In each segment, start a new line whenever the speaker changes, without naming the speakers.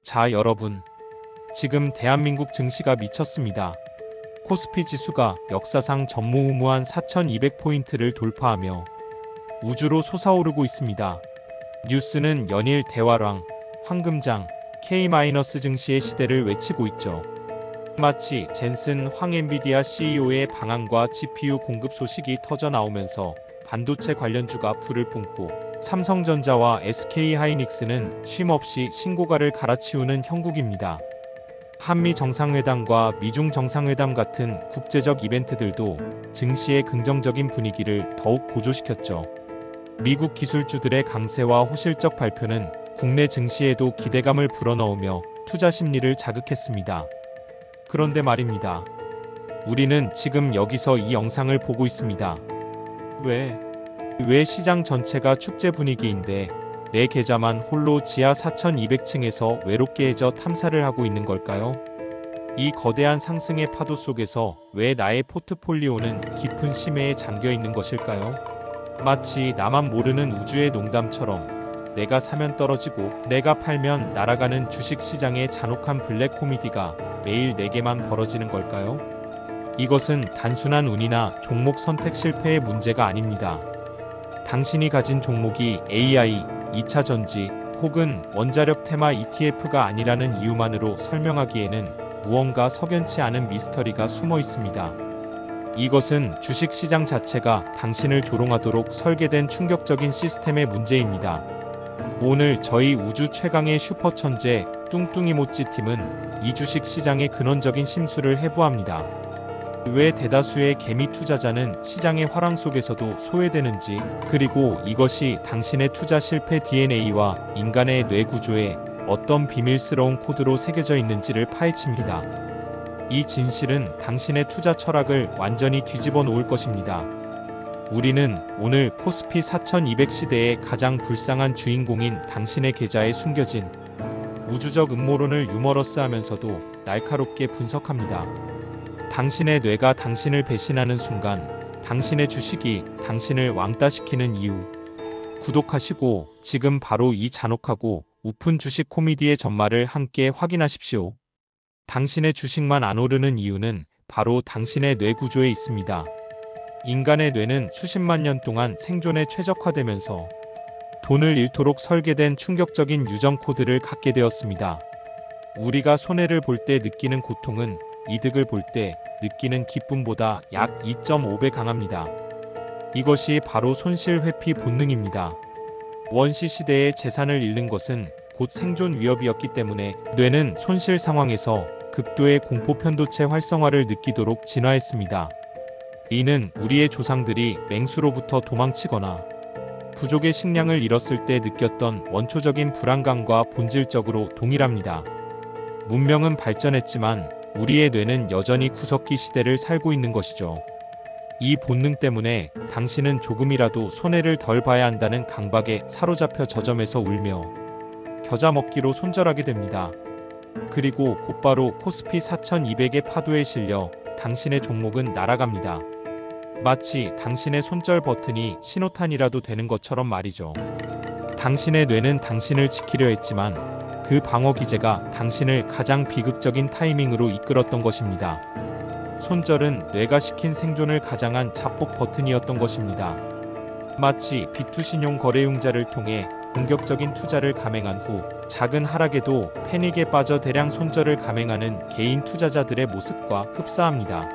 자, 여러분. 지금 대한민국 증시가 미쳤습니다. 코스피 지수가 역사상 전무후무한 4200포인트를 돌파하며 우주로 솟아오르고 있습니다. 뉴스는 연일 대화랑, 황금장, K-증시의 시대를 외치고 있죠. 마치 젠슨 황 엔비디아 CEO의 방한과 GPU 공급 소식이 터져 나오면서 반도체 관련주가 불을 뿜고 삼성전자와 SK하이닉스는 쉼없이 신고가를 갈아치우는 형국입니다. 한미 정상회담과 미중 정상회담 같은 국제적 이벤트들도 증시의 긍정적인 분위기를 더욱 고조시켰죠. 미국 기술주들의 강세와 호실적 발표는 국내 증시에도 기대감을 불어넣으며 투자 심리를 자극했습니다. 그런데 말입니다. 우리는 지금 여기서 이 영상을 보고 있습니다. 왜 시장 전체가 축제 분위기인데 내 계좌만 홀로 지하 4200층에서 외롭게 해저 탐사를 하고 있는 걸까요? 이 거대한 상승의 파도 속에서 왜 나의 포트폴리오는 깊은 심해에 잠겨 있는 것일까요? 마치 나만 모르는 우주의 농담처럼 내가 사면 떨어지고 내가 팔면 날아가는 주식시장의 잔혹한 블랙 코미디가 매일 내게만 벌어지는 걸까요? 이것은 단순한 운이나 종목 선택 실패의 문제가 아닙니다. 당신이 가진 종목이 AI, 2차 전지 혹은 원자력 테마 ETF가 아니라는 이유만으로 설명하기에는 무언가 석연치 않은 미스터리가 숨어 있습니다. 이것은 주식시장 자체가 당신을 조롱하도록 설계된 충격적인 시스템의 문제입니다. 오늘 저희 우주 최강의 슈퍼천재 뚱뚱이모찌 팀은 이 주식시장의 근원적인 심수를 해부합니다. 왜 대다수의 개미 투자자는 시장의 화랑 속에서도 소외되는지, 그리고 이것이 당신의 투자 실패 DNA와 인간의 뇌 구조에 어떤 비밀스러운 코드로 새겨져 있는지를 파헤칩니다. 이 진실은 당신의 투자 철학을 완전히 뒤집어 놓을 것입니다. 우리는 오늘 코스피 4200 시대의 가장 불쌍한 주인공인 당신의 계좌에 숨겨진 우주적 음모론을 유머러스하면서도 날카롭게 분석합니다. 당신의 뇌가 당신을 배신하는 순간 당신의 주식이 당신을 왕따시키는 이유. 구독하시고 지금 바로 이 잔혹하고 우픈 주식 코미디의 전말을 함께 확인하십시오. 당신의 주식만 안 오르는 이유는 바로 당신의 뇌 구조에 있습니다. 인간의 뇌는 수십만 년 동안 생존에 최적화되면서 돈을 잃도록 설계된 충격적인 유전 코드를 갖게 되었습니다. 우리가 손해를 볼 때 느끼는 고통은 이득을 볼 때 느끼는 기쁨보다 약 2.5배 강합니다. 이것이 바로 손실 회피 본능입니다. 원시 시대의 재산을 잃는 것은 곧 생존 위협이었기 때문에 뇌는 손실 상황에서 극도의 공포 편도체 활성화를 느끼도록 진화했습니다. 이는 우리의 조상들이 맹수로부터 도망치거나 부족의 식량을 잃었을 때 느꼈던 원초적인 불안감과 본질적으로 동일합니다. 문명은 발전했지만 우리의 뇌는 여전히 구석기 시대를 살고 있는 것이죠. 이 본능 때문에 당신은 조금이라도 손해를 덜 봐야 한다는 강박에 사로잡혀 저점에서 울며 겨자 먹기로 손절하게 됩니다. 그리고 곧바로 코스피 4200의 파도에 실려 당신의 종목은 날아갑니다. 마치 당신의 손절 버튼이 신호탄이라도 되는 것처럼 말이죠. 당신의 뇌는 당신을 지키려 했지만 그 방어 기제가 당신을 가장 비극적인 타이밍으로 이끌었던 것입니다. 손절은 뇌가 시킨 생존을 가장한 자폭 버튼이었던 것입니다. 마치 비투 신용 거래융자를 통해 공격적인 투자를 감행한 후 작은 하락에도 패닉에 빠져 대량 손절을 감행하는 개인 투자자들의 모습과 흡사합니다.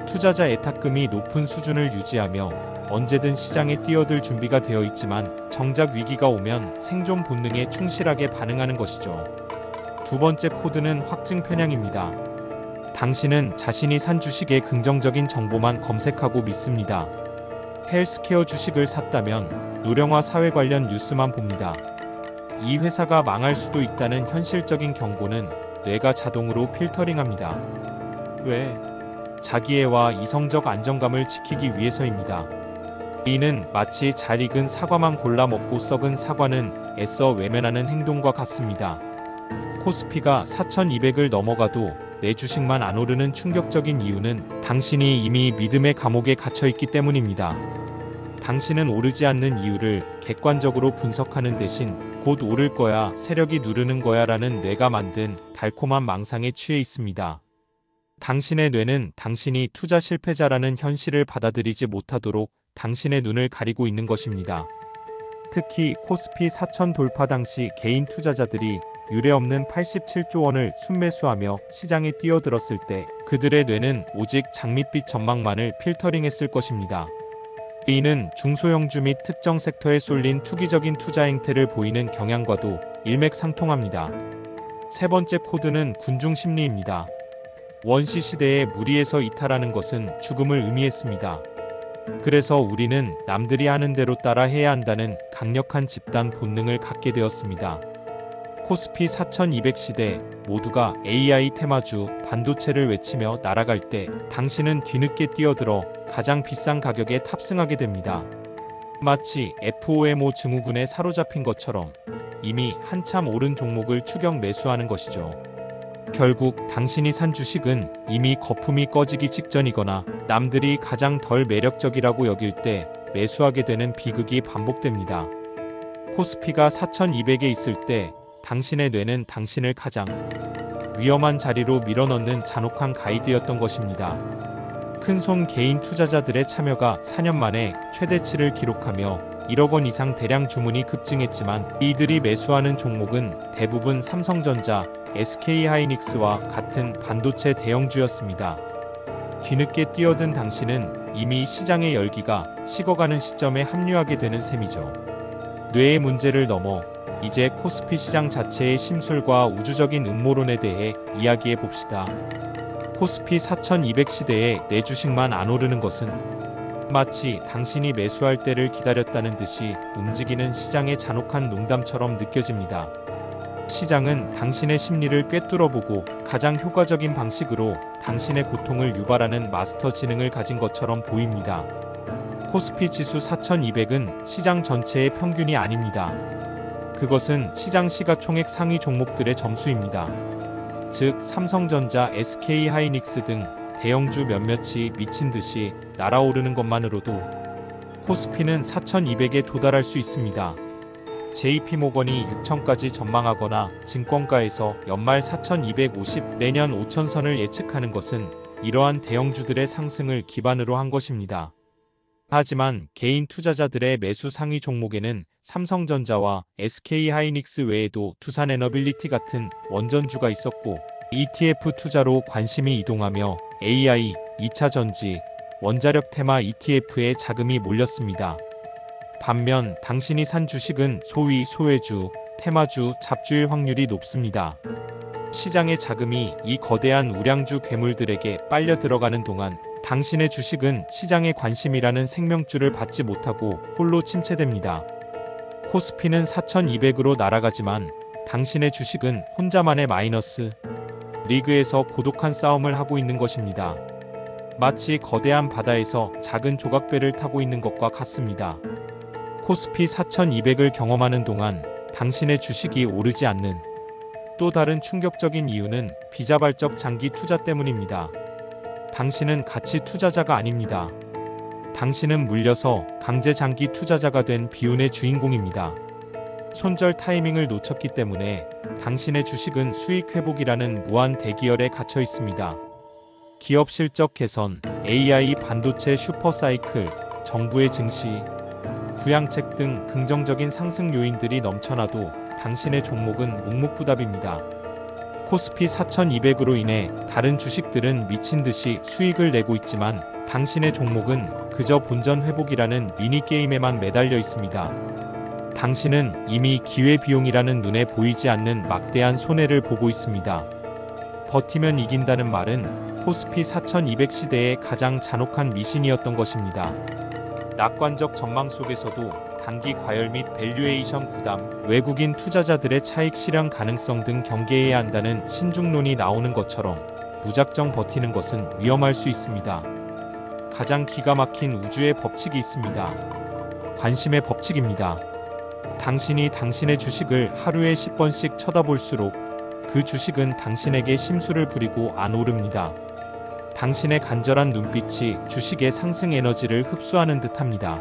투자자 애탁금이 높은 수준을 유지하며 언제든 시장에 뛰어들 준비가 되어 있지만 정작 위기가 오면 생존 본능에 충실하게 반응하는 것이죠. 두 번째 코드는 확증 편향입니다. 당신은 자신이 산 주식의 긍정적인 정보만 검색하고 믿습니다. 헬스케어 주식을 샀다면 노령화 사회 관련 뉴스만 봅니다. 이 회사가 망할 수도 있다는 현실적인 경고는 뇌가 자동으로 필터링합니다. 왜? 자기애와 이성적 안정감을 지키기 위해서입니다. 이는 마치 잘 익은 사과만 골라 먹고 썩은 사과는 애써 외면하는 행동과 같습니다. 코스피가 4200을 넘어가도 내 주식만 안 오르는 충격적인 이유는 당신이 이미 믿음의 감옥에 갇혀있기 때문입니다. 당신은 오르지 않는 이유를 객관적으로 분석하는 대신 곧 오를 거야, 세력이 누르는 거야 라는 뇌가 만든 달콤한 망상에 취해 있습니다. 당신의 뇌는 당신이 투자 실패자라는 현실을 받아들이지 못하도록 당신의 눈을 가리고 있는 것입니다. 특히 코스피 4천 돌파 당시 개인 투자자들이 유례없는 87조 원을 순매수하며 시장에 뛰어들었을 때 그들의 뇌는 오직 장밋빛 전망만을 필터링했을 것입니다. 이는 중소형주 및 특정 섹터에 쏠린 투기적인 투자 행태를 보이는 경향과도 일맥상통합니다. 세 번째 코드는 군중 심리입니다. 원시 시대에 무리에서 이탈하는 것은 죽음을 의미했습니다. 그래서 우리는 남들이 하는 대로 따라 해야 한다는 강력한 집단 본능을 갖게 되었습니다. 코스피 4200 시대 모두가 AI 테마주 반도체를 외치며 날아갈 때 당신은 뒤늦게 뛰어들어 가장 비싼 가격에 탑승하게 됩니다. 마치 FOMO 증후군에 사로잡힌 것처럼 이미 한참 오른 종목을 추격 매수하는 것이죠. 결국 당신이 산 주식은 이미 거품이 꺼지기 직전이거나 남들이 가장 덜 매력적이라고 여길 때 매수하게 되는 비극이 반복됩니다. 코스피가 4200에 있을 때 당신의 뇌는 당신을 가장 위험한 자리로 밀어넣는 잔혹한 가이드였던 것입니다. 큰손 개인 투자자들의 참여가 4년 만에 최대치를 기록하며 1억 원 이상 대량 주문이 급증했지만 이들이 매수하는 종목은 대부분 삼성전자, SK하이닉스와 같은 반도체 대형주였습니다. 뒤늦게 뛰어든 당신은 이미 시장의 열기가 식어가는 시점에 합류하게 되는 셈이죠. 뇌의 문제를 넘어 이제 코스피 시장 자체의 심술과 우주적인 음모론에 대해 이야기해 봅시다. 코스피 4200 시대에 내 주식만 안 오르는 것은 마치 당신이 매수할 때를 기다렸다는 듯이 움직이는 시장의 잔혹한 농담처럼 느껴집니다. 시장은 당신의 심리를 꿰뚫어보고 가장 효과적인 방식으로 당신의 고통을 유발하는 마스터 지능을 가진 것처럼 보입니다. 코스피 지수 4200은 시장 전체의 평균이 아닙니다. 그것은 시장 시가총액 상위 종목들의 점수입니다. 즉 삼성전자, SK하이닉스 등 대형주 몇몇이 미친 듯이 날아오르는 것만으로도 코스피는 4200에 도달할 수 있습니다. JP모건이 6천까지 전망하거나 증권가에서 연말 4250, 내년 5000선을 예측하는 것은 이러한 대형주들의 상승을 기반으로 한 것입니다. 하지만 개인 투자자들의 매수 상위 종목에는 삼성전자와 SK하이닉스 외에도 두산에너빌리티 같은 원전주가 있었고 ETF 투자로 관심이 이동하며 AI, 2차 전지, 원자력 테마 ETF에 자금이 몰렸습니다. 반면 당신이 산 주식은 소위 소외주, 테마주, 잡주일 확률이 높습니다. 시장의 자금이 이 거대한 우량주 괴물들에게 빨려 들어가는 동안 당신의 주식은 시장의 관심이라는 생명줄을 받지 못하고 홀로 침체됩니다. 코스피는 4200으로 날아가지만 당신의 주식은 혼자만의 마이너스 리그에서 고독한 싸움을 하고 있는 것입니다. 마치 거대한 바다에서 작은 조각배를 타고 있는 것과 같습니다. 코스피 4200을 경험하는 동안 당신의 주식이 오르지 않는 또 다른 충격적인 이유는 비자발적 장기 투자 때문입니다. 당신은 가치 투자자가 아닙니다. 당신은 물려서 강제 장기 투자자가 된 비운의 주인공입니다. 손절 타이밍을 놓쳤기 때문에 당신의 주식은 수익 회복이라는 무한 대기열에 갇혀 있습니다. 기업 실적 개선, AI 반도체 슈퍼사이클, 정부의 증시, 부양책 등 긍정적인 상승 요인들이 넘쳐나도 당신의 종목은 묵묵부답입니다. 코스피 4200으로 인해 다른 주식들은 미친 듯이 수익을 내고 있지만 당신의 종목은 그저 본전 회복이라는 미니게임에만 매달려 있습니다. 당신은 이미 기회비용이라는 눈에 보이지 않는 막대한 손해를 보고 있습니다. 버티면 이긴다는 말은 코스피 4200 시대의 가장 잔혹한 미신이었던 것입니다. 낙관적 전망 속에서도 단기 과열 및 밸류에이션 부담, 외국인 투자자들의 차익 실현 가능성 등 경계해야 한다는 신중론이 나오는 것처럼 무작정 버티는 것은 위험할 수 있습니다. 가장 기가 막힌 우주의 법칙이 있습니다. 관심의 법칙입니다. 당신이 당신의 주식을 하루에 10번씩 쳐다볼수록 그 주식은 당신에게 심술을 부리고 안 오릅니다. 당신의 간절한 눈빛이 주식의 상승 에너지를 흡수하는 듯합니다.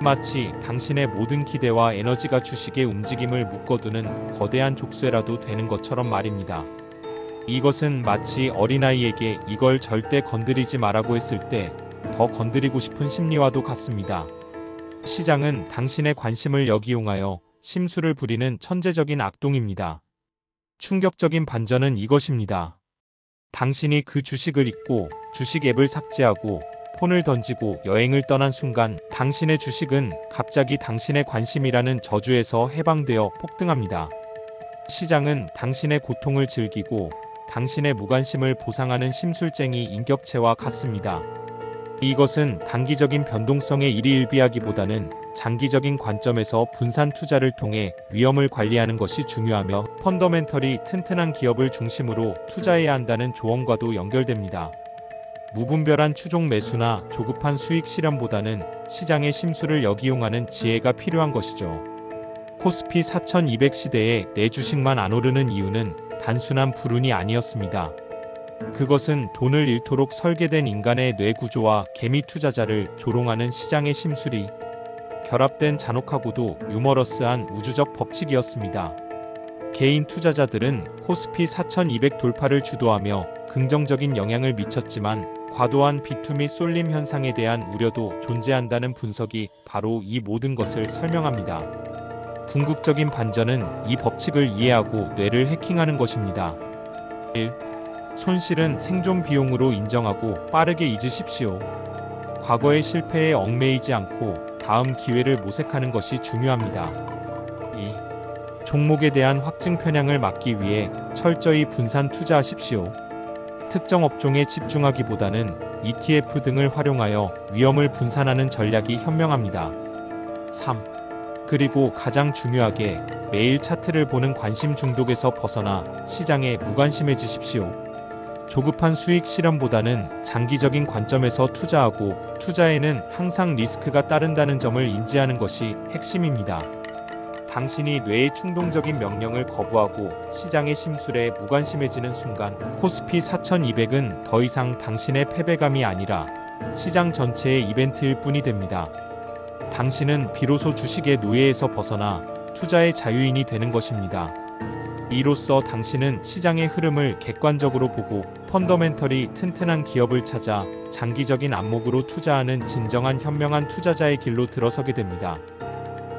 마치 당신의 모든 기대와 에너지가 주식의 움직임을 묶어두는 거대한 족쇄라도 되는 것처럼 말입니다. 이것은 마치 어린아이에게 이걸 절대 건드리지 말라고 했을 때 더 건드리고 싶은 심리와도 같습니다. 시장은 당신의 관심을 역이용하여 심술을 부리는 천재적인 악동입니다. 충격적인 반전은 이것입니다. 당신이 그 주식을 잊고 주식 앱을 삭제하고 폰을 던지고 여행을 떠난 순간 당신의 주식은 갑자기 당신의 관심이라는 저주에서 해방되어 폭등합니다. 시장은 당신의 고통을 즐기고 당신의 무관심을 보상하는 심술쟁이 인격체와 같습니다. 이것은 단기적인 변동성의 일희일비하기보다는 장기적인 관점에서 분산 투자를 통해 위험을 관리하는 것이 중요하며 펀더멘털이 튼튼한 기업을 중심으로 투자해야 한다는 조언과도 연결됩니다. 무분별한 추종 매수나 조급한 수익 실현보다는 시장의 심술을 역이용하는 지혜가 필요한 것이죠. 코스피 4200 시대에 내 주식만 안 오르는 이유는 단순한 불운이 아니었습니다. 그것은 돈을 잃도록 설계된 인간의 뇌 구조와 개미 투자자를 조롱하는 시장의 심술이 결합된 잔혹하고도 유머러스한 우주적 법칙이었습니다. 개인 투자자들은 코스피 4200 돌파를 주도하며 긍정적인 영향을 미쳤지만 과도한 비투 및 쏠림 현상에 대한 우려도 존재한다는 분석이 바로 이 모든 것을 설명합니다. 궁극적인 반전은 이 법칙을 이해하고 뇌를 해킹하는 것입니다. 1. 손실은 생존 비용으로 인정하고 빠르게 잊으십시오. 과거의 실패에 얽매이지 않고 다음 기회를 모색하는 것이 중요합니다. 2. 종목에 대한 확증 편향을 막기 위해 철저히 분산 투자하십시오. 특정 업종에 집중하기보다는 ETF 등을 활용하여 위험을 분산하는 전략이 현명합니다. 3. 그리고 가장 중요하게 매일 차트를 보는 관심 중독에서 벗어나 시장에 무관심해지십시오. 조급한 수익 실현보다는 장기적인 관점에서 투자하고 투자에는 항상 리스크가 따른다는 점을 인지하는 것이 핵심입니다. 당신이 뇌의 충동적인 명령을 거부하고 시장의 심술에 무관심해지는 순간 코스피 4200은 더 이상 당신의 패배감이 아니라 시장 전체의 이벤트일 뿐이 됩니다. 당신은 비로소 주식의 노예에서 벗어나 투자의 자유인이 되는 것입니다. 이로써 당신은 시장의 흐름을 객관적으로 보고 펀더멘털이 튼튼한 기업을 찾아 장기적인 안목으로 투자하는 진정한 현명한 투자자의 길로 들어서게 됩니다.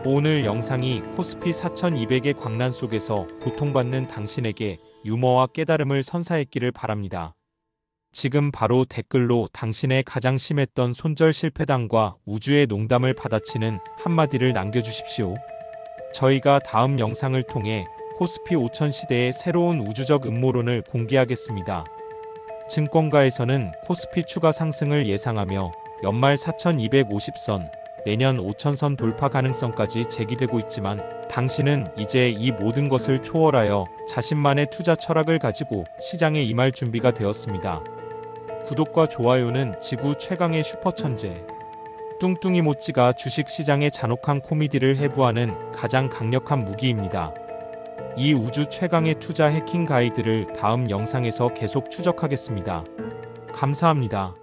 오늘 영상이 코스피 4200의 광란 속에서 고통받는 당신에게 유머와 깨달음을 선사했기를 바랍니다. 지금 바로 댓글로 당신의 가장 심했던 손절 실패담과 우주의 농담을 받아치는 한마디를 남겨주십시오. 저희가 다음 영상을 통해 코스피 5000 시대의 새로운 우주적 음모론을 공개하겠습니다. 증권가에서는 코스피 추가 상승을 예상하며 연말 4250선, 내년 5000선 돌파 가능성까지 제기되고 있지만 당신은 이제 이 모든 것을 초월하여 자신만의 투자 철학을 가지고 시장에 임할 준비가 되었습니다. 구독과 좋아요는 지구 최강의 슈퍼천재 뚱뚱이 모찌가 주식시장의 잔혹한 코미디를 해부하는 가장 강력한 무기입니다. 이 우주 최강의 투자 해킹 가이드를 다음 영상에서 계속 추적하겠습니다. 감사합니다.